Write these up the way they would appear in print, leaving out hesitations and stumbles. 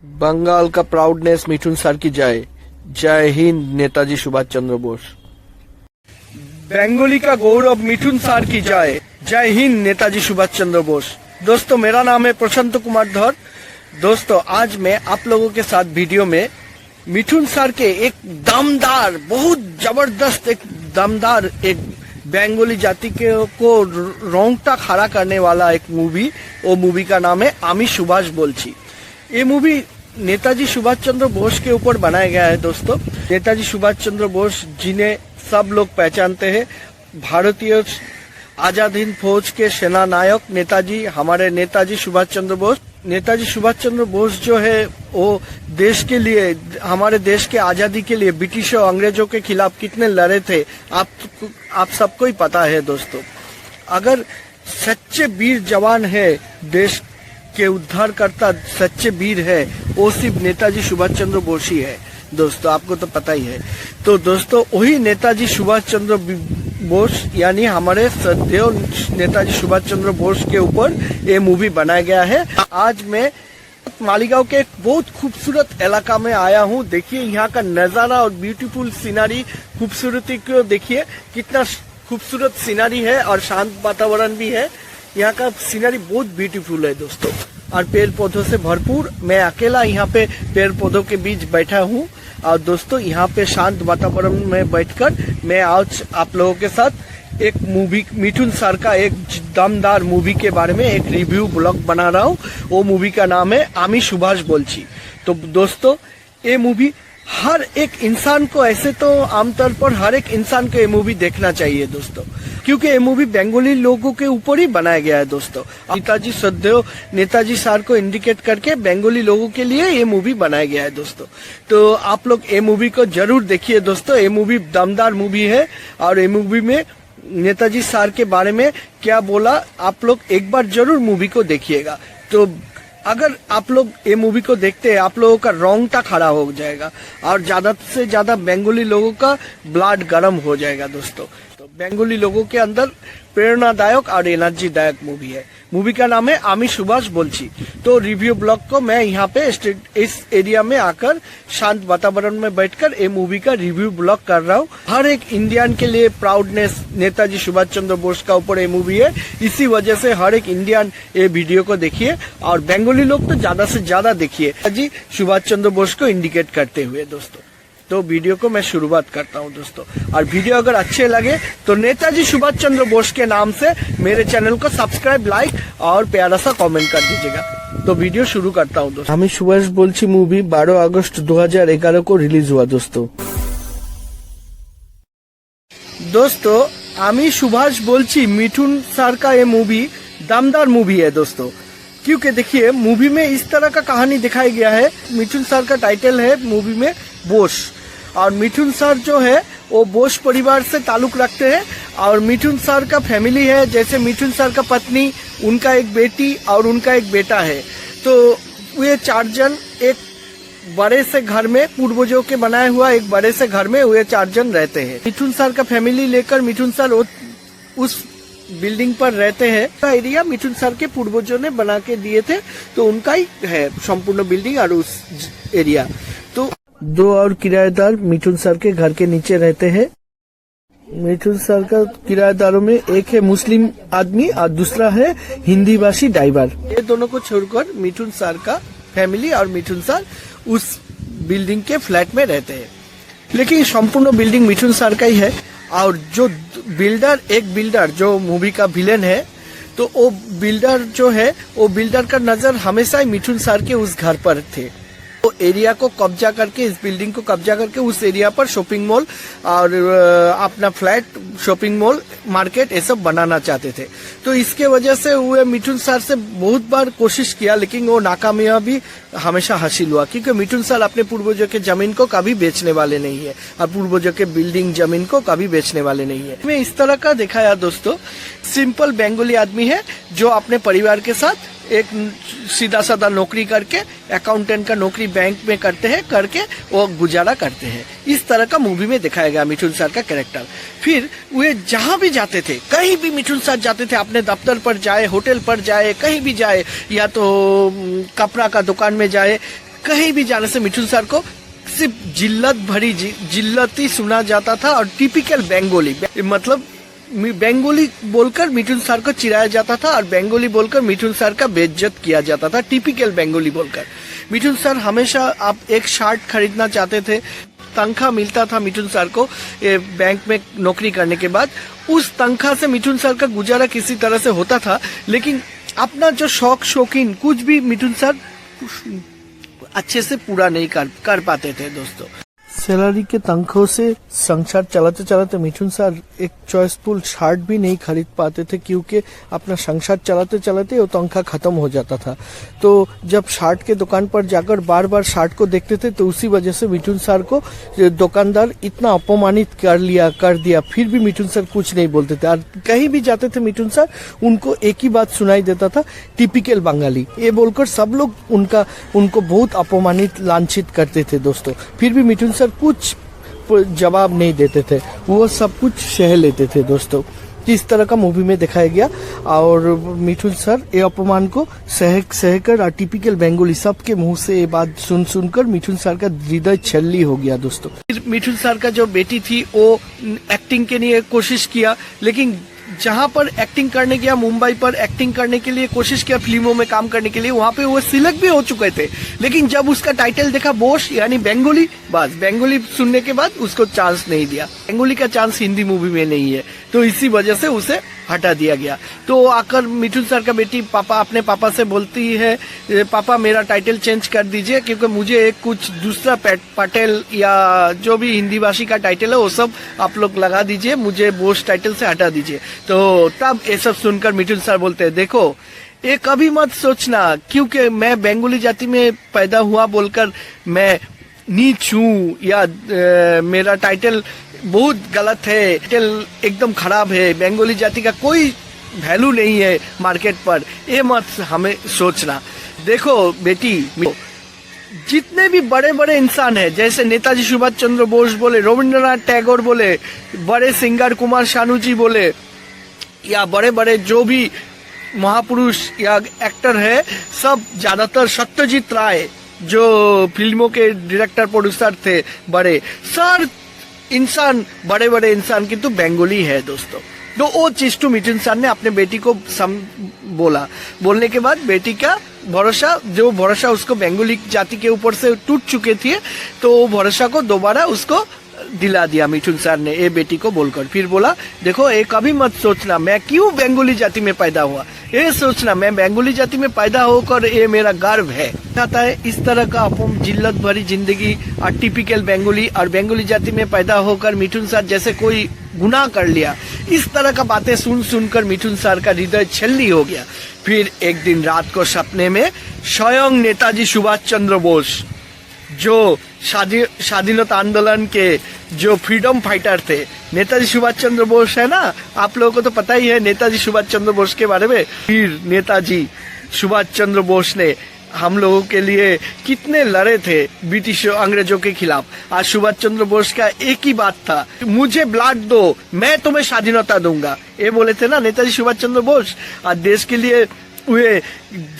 बंगाल का proudness Mithun sir की जय। जय हिंद नेताजी सुभाष चंद्र बोस। बंगाली का गौरव मिठुन सर की जय। जय हिंद नेताजी सुभाष चंद्र बोस। दोस्तों, मेरा नाम है प्रशांत कुमार धर। दोस्तों, आज मैं आप लोगों के साथ वीडियो में मिठुन सर के एक दमदार, बहुत जबरदस्त एक दमदार, एक बंगाली जाति के को रोंगटा खड़ा करने वाला एक मूवी, वो मूवी का नाम है आमी सुभाष बोलची। ये मूवी नेताजी सुभाष चंद्र बोस के ऊपर बनाया गया है। दोस्तों, नेताजी सुभाष चंद्र बोस जिन्हें सब लोग पहचानते हैं, भारतीय आजाद हिंद फौज के सेना नायक नेताजी, हमारे नेताजी सुभाष चंद्र बोस। नेताजी सुभाष चंद्र बोस जो है वो देश के लिए, हमारे देश के आजादी के लिए ब्रिटिश और अंग्रेजों के खिलाफ कितने लड़े थे, आप सबको ही पता है। दोस्तों, अगर सच्चे वीर जवान है, देश के उद्धारकर्ता सच्चे वीर है, वो सिर्फ नेताजी सुभाष चंद्र बोस ही है। दोस्तों, आपको तो पता ही है। तो दोस्तों, वही नेताजी सुभाष चंद्र बोस यानी हमारे सदैव नेताजी सुभाष चंद्र बोस के ऊपर ये मूवी बनाया गया है। आज मैं मालीगांव के एक बहुत खूबसूरत इलाका में आया हूँ। देखिए यहाँ का नजारा और ब्यूटीफुल सीनरी, खूबसूरती को देखिए, कितना खूबसूरत सीनरी है और शांत वातावरण भी है। यहाँ का सीनरी बहुत ब्यूटीफुल है दोस्तों, और पेड़ पौधों से भरपूर। मैं अकेला यहाँ पे पेड़ पौधों के बीच बैठा हूँ। और दोस्तों, यहाँ पे शांत वातावरण में बैठकर मैं आज आप लोगों के साथ एक मूवी, मिठुन सर का एक दमदार मूवी के बारे में एक रिव्यू ब्लॉग बना रहा हूँ। वो मूवी का नाम है आमी सुभाष बोलची। तो दोस्तों, ये मूवी हर एक इंसान को, ऐसे तो आमतौर पर हर एक इंसान को ये मूवी देखना चाहिए दोस्तों, क्योंकि ये मूवी बंगाली लोगों के ऊपर ही बनाया गया है। दोस्तों, नेताजी सदैव नेताजी सर को इंडिकेट करके बंगाली लोगों के लिए ये मूवी बनाया गया है दोस्तों। तो आप लोग ये मूवी को जरूर देखिए दोस्तों। ये मूवी दमदार मूवी है, और ये मूवी में नेताजी सर के बारे में क्या बोला, आप लोग एक बार जरूर मूवी को देखिएगा। तो अगर आप लोग ये मूवी को देखते हैं, आप लोगों का रोंगटा खड़ा हो जाएगा, और ज्यादा से ज्यादा बंगाली लोगों का ब्लड गर्म हो जाएगा दोस्तों। तो बंगाली लोगों के अंदर प्रेरणादायक और एनर्जीदायक मूवी है। मूवी का नाम है आमी सुभाष बोलची। तो रिव्यू ब्लॉग को मैं यहाँ पे इस एरिया में आकर शांत वातावरण में बैठकर ये मूवी का रिव्यू ब्लॉग कर रहा हूँ। हर एक इंडियन के लिए प्राउडनेस नेताजी सुभाष चंद्र बोस का ऊपर ये मूवी है। इसी वजह से हर एक इंडियन ये वीडियो को देखिए, और बंगाली लोग तो ज्यादा से ज्यादा देखिए नेताजी सुभाष चंद्र बोस को इंडिकेट करते हुए। दोस्तों, तो वीडियो को मैं शुरुआत करता हूं दोस्तों, और वीडियो अगर अच्छे लगे तो नेताजी सुभाष चंद्र बोस के नाम से मेरे चैनल को सब्सक्राइब, लाइक और प्यारा सा कमेंट कर दीजिएगा। तो वीडियो शुरू करता हूं दोस्तों। आमी सुभाष बोलची मूवी 12 अगस्त 2011 को रिलीज हुआ दोस्तों। दोस्तों, आमी सुभाष बोलची मिठुन सर का ये मूवी दमदार मूवी है दोस्तों, क्योंकि देखिए मूवी में इस तरह का कहानी दिखाया गया है। मिठुन सर का टाइटल है मूवी में बोस, और मिठुन सर जो है वो बोस परिवार से ताल्लुक रखते हैं, और मिठुन सर का फैमिली है, जैसे मिठुन सर का पत्नी, उनका एक बेटी और उनका एक बेटा है। तो वे 4 जन एक बड़े से घर में, पूर्वजों के बनाए हुआ एक बड़े से घर में वे 4 जन रहते हैं। मिठुन सर का फैमिली लेकर मिठुन सर उस बिल्डिंग पर रहते हैं। एरिया मिठुन सर के पूर्वजों ने बना के दिए थे, तो उनका ही है संपूर्ण बिल्डिंग और उस एरिया। तो 2 और किराएदार मिठुन सर के घर के नीचे रहते हैं। मिठुन सर का किराएदारों में एक है मुस्लिम आदमी और दूसरा है हिंदी भाषी ड्राइवर। ये दोनों को छोड़कर मिठुन सर का फैमिली और मिठुन सर उस बिल्डिंग के फ्लैट में रहते हैं। लेकिन संपूर्ण बिल्डिंग मिठुन सर का ही है, और जो बिल्डर, एक बिल्डर जो मूवी का विलेन है, तो वो बिल्डर जो है, वो बिल्डर का नजर हमेशा ही मिठुन सर के उस घर पर थे। वो एरिया को कब्जा करके, इस बिल्डिंग को कब्जा करके उस एरिया पर शॉपिंग मॉल और अपना फ्लैट, शॉपिंग मॉल, मार्केट ये सब बनाना चाहते थे। तो इसके वजह से वो मिठुन सर से बहुत बार कोशिश किया, लेकिन वो नाकामयाबी हमेशा हासिल हुआ, क्योंकि मिठुन सर अपने पूर्वजों के जमीन को कभी बेचने वाले नहीं है, और पूर्वजों के बिल्डिंग जमीन को कभी बेचने वाले नहीं है। मैं इस तरह का दिखाया दोस्तों, सिंपल बंगाली आदमी है जो अपने परिवार के साथ एक सीधा साधा नौकरी करके, अकाउंटेंट का नौकरी बैंक में करते हैं, करके वो गुजारा करते हैं। इस तरह का मूवी में दिखाया गया मिठुन सर का कैरेक्टर। फिर वे जहां भी जाते थे, कहीं भी मिठुन सर जाते थे, अपने दफ्तर पर जाए, होटल पर जाए, कहीं भी जाए, या तो कपड़ा का दुकान में जाए, कहीं भी जाने से मिठुन सर को सिर्फ जिल्लत भरी जिल्लत ही सुना जाता था और टिपिकल बंगाली मतलब बंगाली बोलकर मिठुन सर को चिढ़ाया जाता था और बंगाली बोलकर मिठुन सर का बेइज्जत किया जाता था, टिपिकल बंगाली बोलकर। मिठुन सर हमेशा आप एक शर्ट खरीदना चाहते थे, तनख्वाह मिलता था मिठुन सर को बैंक में नौकरी करने के बाद, उस तनख्वाह से मिठुन सर का गुजारा किसी तरह से होता था, लेकिन अपना जो शौकीन कुछ भी मिठुन सर अच्छे से पूरा नहीं कर पाते थे दोस्तों। सैलरी के तनख्वाह से संसार चलाते चलाते मिठुन सर एक चॉइसफुल शर्ट भी नहीं खरीद पाते थे, क्योंकि अपना संसार चलाते चलाते वो तनख्वाह खत्म हो जाता था। तो जब शर्ट के दुकान पर जाकर बार बार शर्ट को देखते थे तो उसी वजह से मिठुन सर को दुकानदार इतना अपमानित कर दिया, फिर भी मिठुन सर कुछ नहीं बोलते थे। और कहीं भी जाते थे मिठुन सर, उनको एक ही बात सुनाई देता था, टिपिकल बंगाली, ये बोलकर सब लोग उनको बहुत अपमानित लांछित करते थे दोस्तों। फिर भी मिठुन सर कुछ जवाब नहीं देते थे, वो सब कुछ सह लेते थे दोस्तों। इस तरह का मूवी में दिखाया गया और मिठुन सर ये अपमान को सहकर और टिपिकल बंगाली सबके मुंह से ये बात सुनकर मिठुन सर का हृदय छल्ली हो गया दोस्तों। फिर मिठुन सर का जो बेटी थी वो एक्टिंग के लिए कोशिश किया, लेकिन जहां पर एक्टिंग करने गया, मुंबई पर एक्टिंग करने के लिए कोशिश किया, फिल्मों में काम करने के लिए, वहां पे वो सिलेक्ट भी हो चुके थे, लेकिन जब उसका टाइटल देखा बोस यानी बंगाली, बस बंगाली सुनने के बाद उसको चांस नहीं दिया। बंगाली का चांस हिंदी मूवी में नहीं है, तो इसी वजह से उसे हटा दिया गया। तो आकर मिठुन सर का बेटी अपने पापा से बोलती है, पापा मेरा टाइटल चेंज कर दीजिए, क्योंकि मुझे एक कुछ दूसरा पटेल या जो भी हिंदी भाषी का टाइटल है वो सब आप लोग लगा दीजिए, मुझे बोस टाइटल से हटा दीजिए। तो तब ये सब सुनकर मिठुन सर बोलते हैं, देखो ये कभी मत सोचना क्योंकि मैं बंगाली जाति में पैदा हुआ बोलकर मैं नीच हूँ या मेरा टाइटल बहुत गलत है, टाइटल एकदम खराब है, बंगाली जाति का कोई वैल्यू नहीं है मार्केट पर, ये मत हमें सोचना। देखो बेटी, जितने भी बड़े बड़े इंसान हैं, जैसे नेताजी सुभाष चंद्र बोस बोले, रविंद्रनाथ टैगोर बोले, बड़े सिंगर कुमार शानू जी बोले, या बड़े बड़े जो भी महापुरुष या एक्टर है, सब ज्यादातर सत्यजीत राय जो फिल्मों के डायरेक्टर प्रोड्यूसर थे बड़े, सर इंसान बड़े बड़े इंसान किंतु बंगाली है दोस्तों। तो वो चीज टू मिठुन सर ने अपने बेटी को बोलने के बाद बेटी का भरोसा उसको बंगाली जाति के ऊपर से टूट चुके थे, तो वो भरोसा को दोबारा उसको दिला दिया मिठुन सर ने ये बेटी को बोलकर। फिर बोला, देखो ये कभी मत सोचना मैं क्यों बंगाली जाति में पैदा हुआ, ये सोचना मैं बंगाली जाति में पैदा होकर ये मेरा गर्व है। कहता है इस तरह का अपम जिल्लत भरी जिंदगी और टिपिकल बंगाली और बंगाली जाति में पैदा होकर मिठुन सर जैसे कोई गुनाह कर लिया, इस तरह का बातें सुनकर मिठुन सर का हृदय छल्ली हो गया। फिर एक दिन रात को सपने में स्वयं नेताजी सुभाष चंद्र बोस, जो स्वाधीनता आंदोलन के जो फ्रीडम फाइटर थे, नेताजी सुभाष चंद्र बोस है ना, आप लोगों को तो पता ही है नेताजी सुभाष चंद्र बोस के बारे में। फिर नेताजी सुभाष चंद्र बोस ने हम लोगों के लिए कितने लड़े थे ब्रिटिश अंग्रेजों के खिलाफ। आज सुभाष चंद्र बोस का एक ही बात था, मुझे ब्लड दो मैं तुम्हें स्वाधीनता दूंगा, ये बोले थे ना नेताजी सुभाष चंद्र बोस। आज देश के लिए वे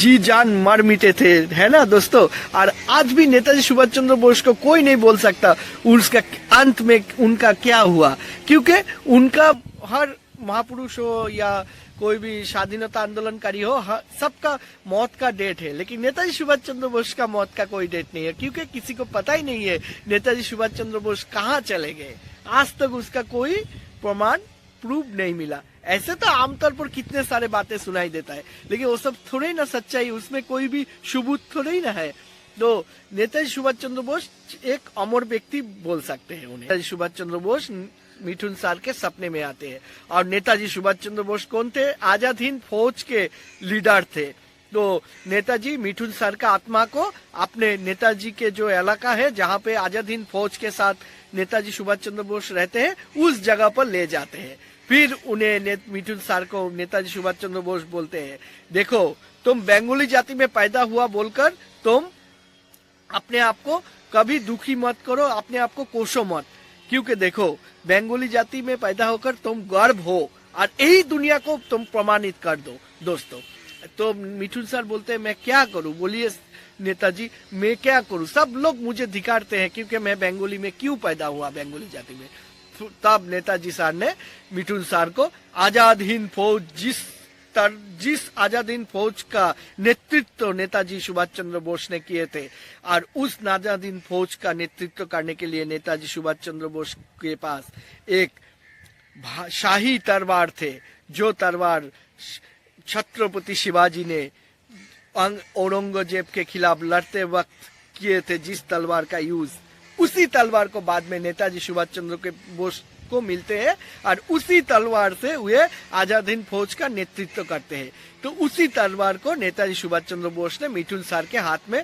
जी जान मर मिटे थे, है ना दोस्तों। और आज भी नेताजी सुभाष चंद्र बोस को कोई नहीं बोल सकता उसका अंत में उनका क्या हुआ, क्योंकि उनका हर महापुरुष हो या कोई भी स्वाधीनता आंदोलनकारी हो, सबका मौत का डेट है, लेकिन नेताजी सुभाष चंद्र बोस का मौत का कोई डेट नहीं है, क्योंकि किसी को पता ही नहीं है नेताजी सुभाष चंद्र बोस कहाँ चले गए। आज तक उसका कोई प्रमाण प्रूफ नहीं मिला। ऐसे तो आमतौर पर कितने सारे बातें सुनाई देता है, लेकिन वो सब थोड़े ना सच्चाई, उसमें कोई भी सबूत थोड़े ही ना है। तो नेताजी सुभाष चंद्र बोस एक अमर व्यक्ति बोल सकते हैं उन्हें। नेताजी सुभाष चंद्र बोस मिठुन सर के सपने में आते हैं। और नेताजी सुभाष चंद्र बोस कौन थे? आजाद हिंद फौज के लीडर थे। तो नेताजी मिठुन सर का आत्मा को अपने नेताजी के जो इलाका है जहाँ पे आजाद हिंद फौज के साथ नेताजी सुभाष चंद्र बोस रहते हैं, उस जगह पर ले जाते हैं। फिर उन्हें मिठुन सर को नेताजी सुभाष चंद्र बोस बोलते हैं, देखो तुम बंगाली जाति में पैदा हुआ बोलकर तुम अपने आप को कभी दुखी मत करो, अपने आप को कोसो मत, क्योंकि देखो बंगाली जाति में पैदा होकर तुम गर्व हो और यही दुनिया को तुम प्रमाणित कर दो दोस्तों। तो मिठुन सर बोलते हैं मैं क्या करूं, बोलिए नेताजी मैं क्या करूं, सब लोग मुझे धिकारते हैं क्योंकि मैं बंगाली में क्यों पैदा हुआ, बंगाली जाति में। तब नेताजी सर ने मिठुन सर को आजाद हिंद फौज जिस आजाद हिंद फौज का नेतृत्व नेताजी सुभाष चंद्र बोस ने किए थे, और उस आजाद हिंद फौज का नेतृत्व करने के लिए नेताजी सुभाष चंद्र बोस के पास एक शाही तलवार थे, जो तलवार छत्रपति शिवाजी ने औरंगजेब के खिलाफ लड़ते वक्त किए थे, जिस तलवार का यूज, उसी तलवार को बाद में नेताजी सुभाष चंद्र के बोस को मिलते हैं और उसी तलवार से वे आजाद हिंद फौज का नेतृत्व करते हैं। तो उसी तलवार को नेताजी सुभाष चंद्र बोस ने मिठुन सर के हाथ में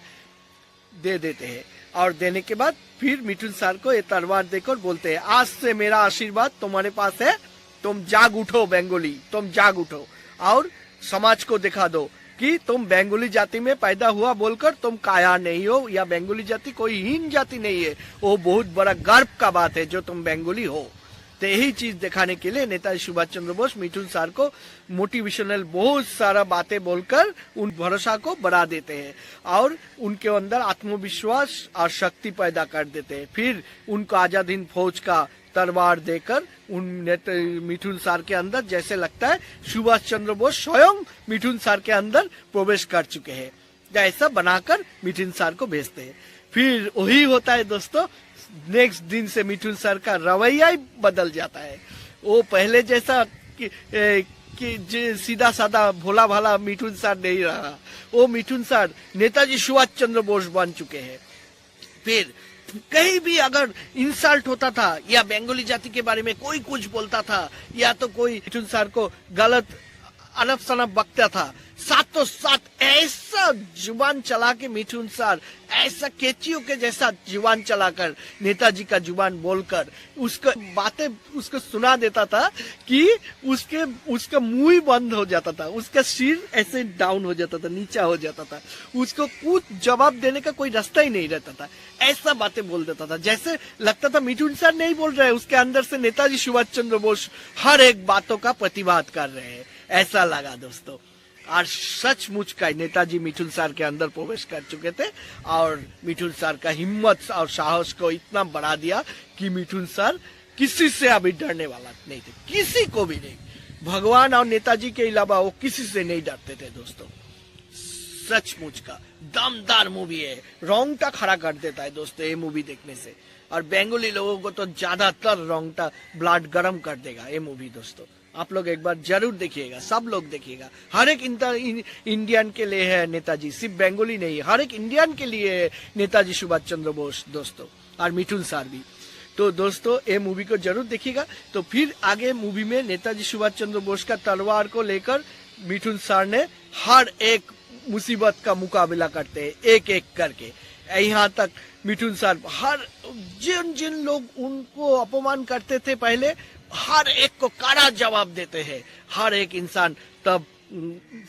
दे देते हैं, और देने के बाद फिर मिठुन सर को ये तलवार देकर बोलते हैं आज से मेरा आशीर्वाद तुम्हारे पास है, तुम जाग उठो बंगाली, तुम जाग उठो और समाज को दिखा दो कि तुम बंगाली जाति में पैदा हुआ बोलकर तुम काया नहीं हो, या बंगाली जाति कोई हीन जाति नहीं है, वो बहुत बड़ा गर्व का बात है जो तुम बंगाली हो। तो यही चीज दिखाने के लिए नेताजी सुभाष चंद्र बोस मिठुन सर को मोटिवेशनल बहुत सारा बातें बोलकर उन भरोसा को बढ़ा देते हैं और उनके अंदर आत्मविश्वास और शक्ति पैदा कर देते हैं। फिर उनको आजाद हिंद फौज का तलवार देकर उन मिठुन सर के अंदर जैसे लगता है सुभाष चंद्र बोस स्वयं मिठुन सर के अंदर प्रवेश कर चुके हैं, ऐसा बनाकर मिठुन सर को भेजते हैं। फिर वही होता है दोस्तों, नेक्स्ट दिन से मिठुन सर का रवैया ही बदल जाता है। वो पहले जैसा कि सीधा साधा भोला भाला मिठुन सर नहीं रहा, वो मिठुन सर नेताजी सुभाष चंद्र बोस बन चुके हैं। फिर कहीं भी अगर इंसल्ट होता था या बंगाली जाति के बारे में कोई कुछ बोलता था या तो कोई मिठुन सर को गलत अनफ शनफ बकता था, साथों साथ ऐसा जुबान चला के मिठुन सर ऐसा केचियों के जैसा जुबान चलाकर नेताजी का जुबान बोलकर उसका बातें उसको सुना देता था कि उसका मुंह ही बंद हो जाता था, उसका सिर ऐसे डाउन हो जाता था, नीचा हो जाता था, उसको कुछ जवाब देने का कोई रास्ता ही नहीं रहता था। ऐसा बातें बोल देता था जैसे लगता था मिठुन सर नहीं बोल रहे, उसके अंदर से नेताजी सुभाष चंद्र बोस हर एक बातों का प्रतिवाद कर रहे हैं, ऐसा लगा दोस्तों। और सचमुच का नेताजी मिठुन सर के अंदर प्रवेश कर चुके थे और मिठुन सर का हिम्मत और साहस को इतना बढ़ा दिया कि मिठुन सर किसी से अभी डरने वाला नहीं थे, किसी को भी नहीं, भगवान और नेताजी के अलावा वो किसी से नहीं डरते थे दोस्तों। सचमुच का दमदार मूवी है, रोंगटा खड़ा कर देता है दोस्तों ये मूवी देखने से, और बंगाली लोगों को तो ज्यादातर रोंगटा ब्लड गर्म कर देगा ये मूवी दोस्तों। आप लोग एक बार जरूर देखिएगा, सब लोग देखिएगा। हर एक इंडियन के लिए है नेताजी, सिर्फ बंगाली नहीं, हर एक इंडियन के लिए है नेताजी सुभाष चंद्र बोस दोस्तों, और मिठुन सर भी। तो दोस्तों ये मूवी को जरूर देखिएगा। तो फिर आगे मूवी में नेताजी सुभाष चंद्र बोस का तलवार को लेकर मिठुन सर ने हर एक मुसीबत का मुकाबला करते हैं एक एक करके। यहाँ तक मिठुन सर हर जिन लोग उनको अपमान करते थे पहले, हर एक को कड़ा जवाब देते हैं। हर एक इंसान तब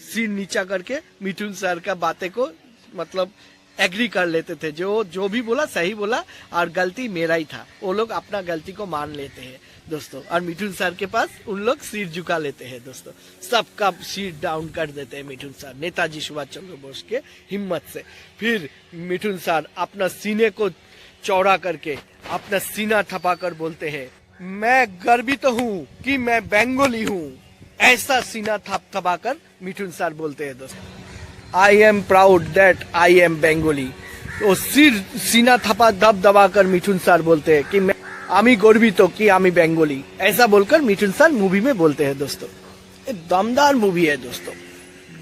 सिर नीचा करके मिठुन सर का बातें को मतलब एग्री कर लेते थे, जो भी बोला सही बोला और गलती मेरा ही था, वो लोग अपना गलती को मान लेते हैं दोस्तों। और मिठुन सर के पास उन लोग सिर झुका लेते हैं दोस्तों, सबका सिर डाउन कर देते हैं मिठुन सर नेताजी सुभाष चंद्र बोस के हिम्मत से। फिर मिठुन सर अपना सीने को चौड़ा करके अपना सीना थपाकर बोलते हैं मैं गर्वित हूँ कि मैं बंगाली हूँ, ऐसा सीना थपाकर मिठुन सर बोलते हैं दोस्तों। I am proud that I am Bengali. तो सीना थपा दबाकर मिठुन सर बोलते हैं कि मैं आमी गर्वित कि आमी बंगाली, ऐसा बोलकर मिठुन सर मूवी में बोलते हैं दोस्तों। एक दमदार मूवी है दोस्तों,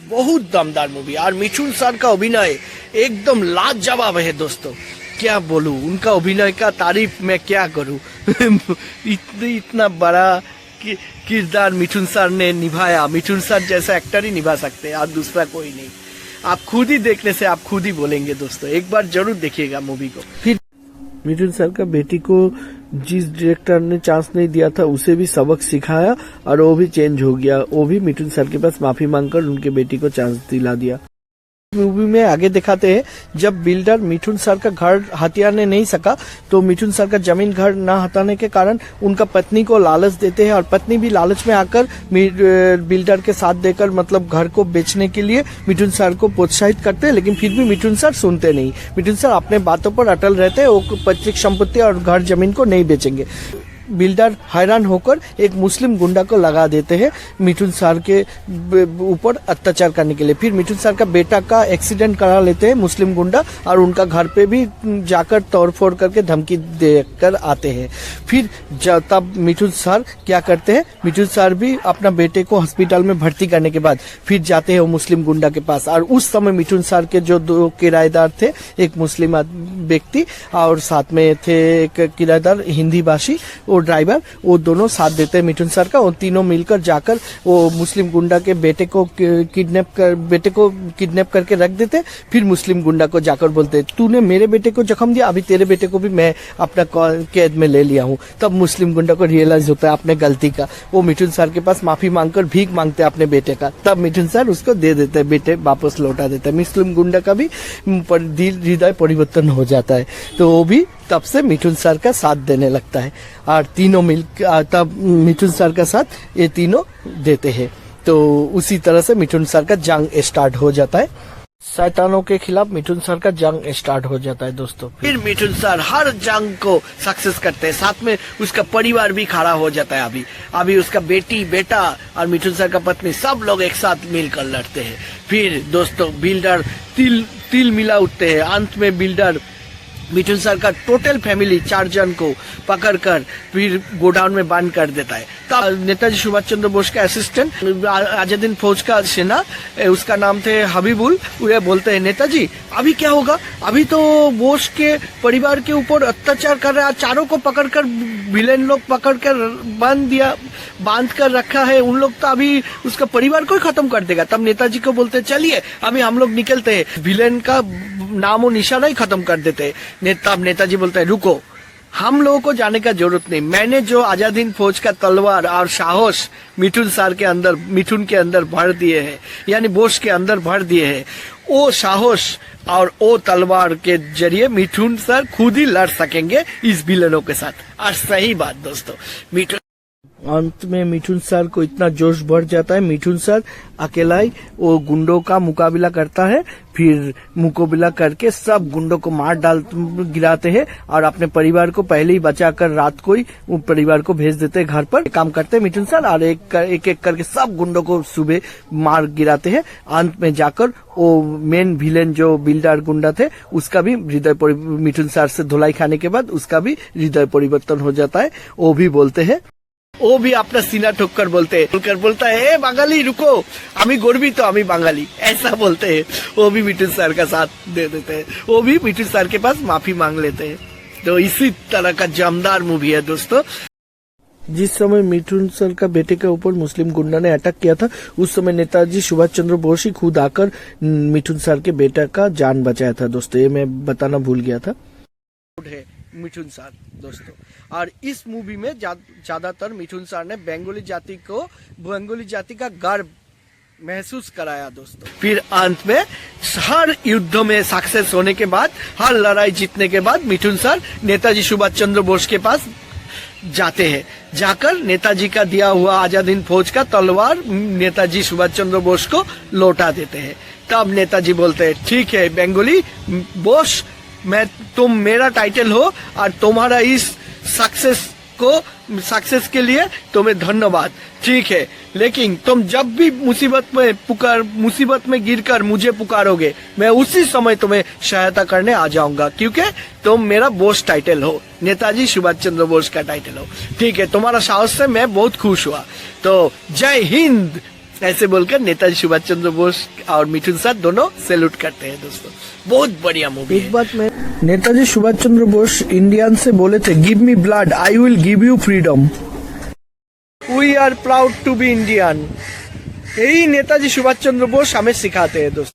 बहुत दमदार मूवी, और मिठुन सर का अभिनय एकदम लाजवाब है दोस्तों। क्या बोलूं, उनका अभिनय का तारीफ मैं क्या करूं। इतना बड़ा किरदार मिठुन सर ने निभाया, मिठुन सर जैसा एक्टर ही निभा सकते हैं और दूसरा कोई नहीं। आप खुद ही देखने से आप खुद ही बोलेंगे दोस्तों, एक बार जरूर देखिएगा मूवी को। फिर मिठुन सर का बेटी को जिस डायरेक्टर ने चांस नहीं दिया था उसे भी सबक सिखाया और वो भी चेंज हो गया, वो भी मिठुन सर के पास माफी मांगकर उनके बेटी को चांस दिला दिया। मूवी में आगे दिखाते हैं जब बिल्डर मिठुन सर का घर हथियाने नहीं सका तो मिठुन सर का जमीन घर ना हटाने के कारण उनका पत्नी को लालच देते हैं और पत्नी भी लालच में आकर बिल्डर के साथ देकर मतलब घर को बेचने के लिए मिठुन सर को प्रोत्साहित करते हैं, लेकिन फिर भी मिठुन सर सुनते नहीं। मिठुन सर अपने बातों पर अटल रहते हैं, वो पैतृक संपत्ति और घर जमीन को नहीं बेचेंगे। बिल्डर हैरान होकर एक मुस्लिम गुंडा को लगा देते हैं मिठुन सर के ऊपर अत्याचार करने के लिए। फिर मिठुन सर का बेटा का एक्सीडेंट करा लेते हैं मुस्लिम गुंडा और उनका घर पे भी जाकर तोड़फोड़ करके धमकी देकर आते हैं। फिर तब मिठुन सर क्या करते हैं, मिठुन सर भी अपना बेटे को हॉस्पिटल में भर्ती करने के बाद फिर जाते हैं वो मुस्लिम गुंडा के पास। और उस समय मिठुन सर के जो दो किराएदार थे, एक मुस्लिम व्यक्ति और साथ में थे एक किराएदार हिंदी भाषी ड्राइवर, वो दोनों साथ देते हैं मिठुन सर का। वो तीनों मिलकर जाकर वो मुस्लिम गुंडा के बेटे को किडनैप करके रख देते। फिर मुस्लिम गुंडा को जाकर बोलते तूने मेरे बेटे को जख्म दिया, अभी तेरे बेटे को भी मैं अपना कैद में ले लिया हूँ। तब मुस्लिम गुंडा को रियलाइज होता है अपने गलती का, वो मिठुन सर के पास माफी मांगकर भीख मांगते हैं अपने बेटे का। तब मिठुन सर उसको दे देते हैं, बेटे वापस लौटा देते हैं। मुस्लिम गुंडा का भी हृदय परिवर्तन हो जाता है, तो वो भी तब से मिठुन सर का साथ देने लगता है और तीनों मिल तब मिठुन सर का साथ ये तीनों देते हैं। तो उसी तरह से मिठुन सर का जंग स्टार्ट हो जाता है, शैतानों के खिलाफ मिठुन सर का जंग स्टार्ट हो जाता है दोस्तों। फिर मिठुन सर हर जंग को सक्सेस करते हैं, साथ में उसका परिवार भी खड़ा हो जाता है। अभी उसका बेटी, बेटा और मिठुन सर का पत्नी सब लोग एक साथ मिलकर लड़ते हैं। फिर दोस्तों बिल्डर तिल मिला उठते हैं। अंत में बिल्डर मिठुन सर का टोटल फैमिली 4 जन को पकड़कर फिर गोडाउन में बंद कर देता है। तब नेताजी सुभाष चंद्र बोस का असिस्टेंट आजादीन फौज का सेना, उसका नाम थे हबीबुल, वे बोलते हैं नेताजी अभी क्या होगा, अभी तो बोस के परिवार के ऊपर अत्याचार कर रहा है, चारों को पकड़कर विलेन लोग पकड़कर बांध कर रखा है, उन लोग तो अभी उसका परिवार को ही खत्म कर देगा। तब नेताजी को बोलते चलिए अभी हम लोग निकलते हैं, विलेन का नाम और निशाना ही खत्म कर देते हैं। तब नेताजी बोलते हैं रुको, हम लोगों को जाने का जरूरत नहीं, मैंने जो आजादीन फौज का तलवार और साहस मिठुन के अंदर भर दिए हैं, यानी बोस के अंदर भर दिए हैं, वो साहस और वो तलवार के जरिए मिठुन सर खुद ही लड़ सकेंगे इस विलेनों के साथ। और सही बात दोस्तों, अंत में मिठुन सर को इतना जोश बढ़ जाता है, मिठुन सर अकेला ही वो गुंडों का मुकाबला करता है। फिर मुकाबला करके सब गुंडों को गिराते हैं और अपने परिवार को पहले ही बचाकर रात को ही वो परिवार को भेज देते हैं घर पर। काम करते हैं मिठुन सर और एक एक करके सब गुंडों को सुबह मार गिराते हैं। अंत में जाकर वो मेन विलेन जो बिल्डर गुंडा थे उसका भी मिठुन सर से धुलाई खाने के बाद उसका भी हृदय परिवर्तन हो जाता है। वो भी बोलते हैं, वो भी अपना सीना ठोक कर बोलता है बांगाली रुको, अमी गर्वित, अमी बांगाली, ऐसा बोलते हैं। वो भी मिठुन सर का साथ दे देते हैं, वो भी मिठुन सर के पास माफी मांग लेते हैं। तो इसी तरह का जमदार मूवी है दोस्तों। जिस समय मिठुन सर का बेटे के ऊपर मुस्लिम गुंडा ने अटैक किया था, उस समय नेताजी सुभाष चंद्र बोस ही खुद आकर मिठुन सर के बेटा का जान बचाया था दोस्तों, ये मैं बताना भूल गया था। मिठुन सर दोस्तों, और इस मूवी में ज्यादातर मिठुन सर ने बंगाली जाति का गर्व महसूस कराया दोस्तों। फिर अंत में हर युद्ध में सक्सेस होने के बाद, हर लड़ाई जीतने के बाद मिठुन सर नेताजी सुभाष चंद्र बोस के पास जाते हैं। जाकर नेताजी का दिया हुआ आजादीन फौज का तलवार नेताजी सुभाष चंद्र बोस को लौटा देते हैं। तब नेताजी बोलते हैं ठीक है बंगाली बोस, तुम मेरा टाइटल हो और तुम्हारा इस सक्सेस के लिए तुम्हें धन्यवाद, ठीक है, लेकिन तुम जब भी मुसीबत में गिरकर मुझे पुकारोगे, मैं उसी समय तुम्हें सहायता करने आ जाऊंगा, क्योंकि तुम मेरा बोस टाइटल हो, नेताजी सुभाष चंद्र बोस का टाइटल हो, ठीक है, तुम्हारा साहस से मैं बहुत खुश हुआ, तो जय हिंद, ऐसे बोलकर नेताजी सुभाष चंद्र बोस और मिठुन सर दोनों सैल्यूट करते हैं दोस्तों। बहुत बढ़िया मूवी। एक बात में नेताजी सुभाष चंद्र बोस इंडियन से बोले थे, give me blood I will give you freedom, we are proud to be Indian. यही नेताजी सुभाष चंद्र बोस हमें सिखाते हैं दोस्तों।